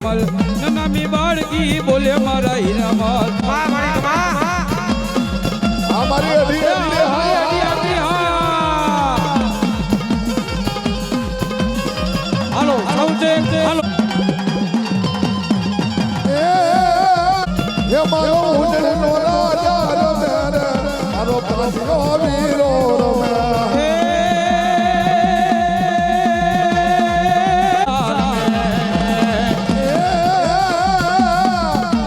નનામી બાળકી બોલે મારા હીરામલ અમારી અઢી હાલો સૌજે હાલો એ મારો ઉજળનો રાજા રમે મારો પ્રાચીનો વીરો રમે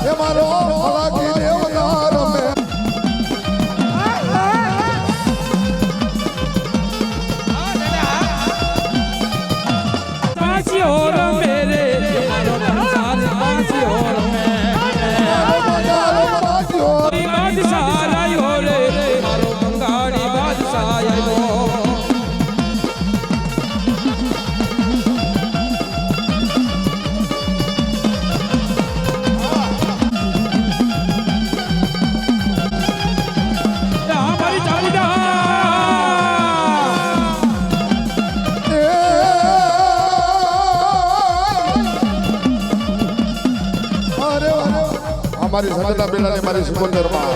એ મારો અલાકી દેવના રમે પાછી હો રમે રે મારો સંસાર પાછી હો રમે બાદશાહ આયો રે મારો બંગાળી બાદશાહ આયો અમારી ચામુંડા અમારી સંતના બેલાની મારી સુગંધરમાં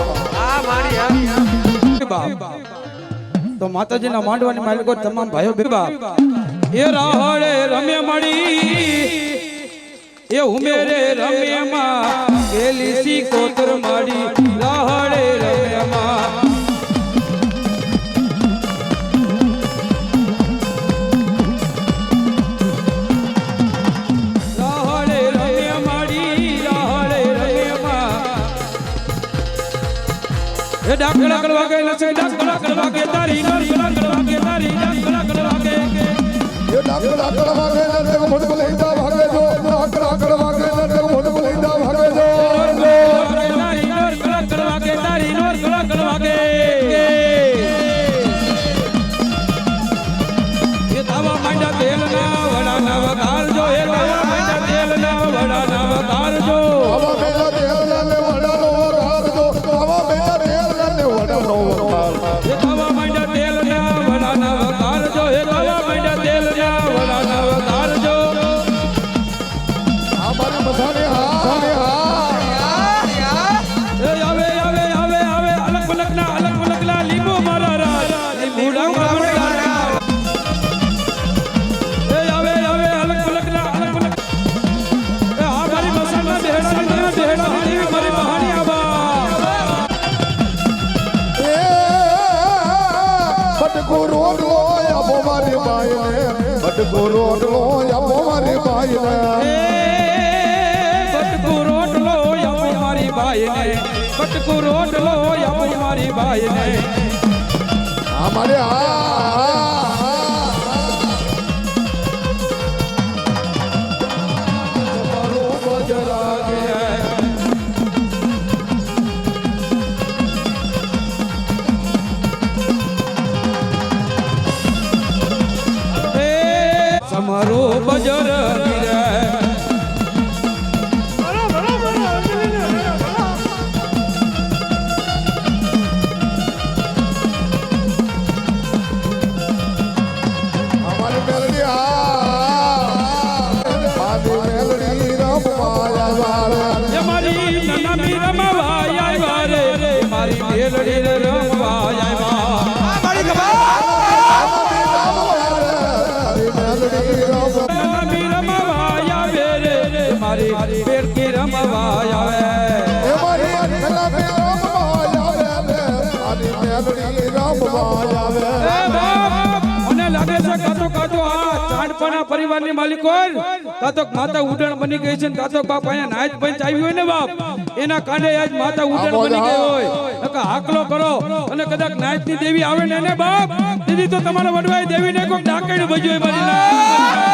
તો માતાજીના માંડવાની માલિકો તમામ ભાઈઓ બેબા એ રાહડે રમે મળી એ ઉમેરે રમે માં ગેલી સી કોતર માડી રાહડે રમે માં રાહડે રમે માડી રાહડે રમે માં એ ડાકડા કરવા કે લસે ડાકડા કરવા કે તારી ડાકડા કરવા કે તારી ડાકડા કરવા કે એ ડાકડા કરવા કે નરક મોઢ બોલેતા ભાગે જો ડાકડા કરવા કે નરક મોઢ બોલેતા ભાગે જો તારી ડાકડા કરવા કે તારી ડાકડા કરવા કે એ તાવા માંડા તેલના વડાના વઘાર જો એ તાવા માંડા તેલના વડાના વઘાર જો આવા બેલા દેવલાને વડાનો વઘાર જો આવા બેલા દેવલાને વડાનો વઘાર એ તાવા માંડા તેલના વડાના વઘાર જો એ તાવા માંડા તેલના વડાના વઘાર જો અમારી મસાને હા એ આવે આવે આવે આવે અલગ પલકના લીંબુ મારા રાજ લીંબુડા મારા એ આવે આવે અલગ પલકના એ આ મારી મસાના બેહડા મારી મહાની આબા એ બટકો રોડલો આપો મારી બાઈને બટકો રોડલો આપો મારી બાઈને એ બટકુ રોટલો આપો મારી બાઈને બટકુ રોટલો આપો મારી બાઈને અમારે તમારો બજર ગીરે અમારી મેલડી મારી મેલડી રમવાયા વાળે એ મારી નનામી રમવા આવ્યા રે મારી મેલડી રમવા આવ્યા મારી મેલડી રમવા નનામી રમવા આવે રે મારી પેરકી રમવા આવે એ મારી મેલડી રમવાયા રે મારી મેલડી રમવાયા એ બાપ મને લાગે છે કાતો આ ચાંદપાના પરિવારની માલિકો કાતો માતા ઉડણ બની ગઈ છે કાતો બાપ અહીંયા નાચ પંચ આવી હોય ને બાપ એના કાંડે આજ માતા ઉડણ બની ગઈ હોય નકા હાકલો કરો અને કદાચ નાચની દેવી આવે ને બાપ દીદી તો તમારા વડવાઈ દેવીને કોક ડાકણ ભજ્યો મારી ના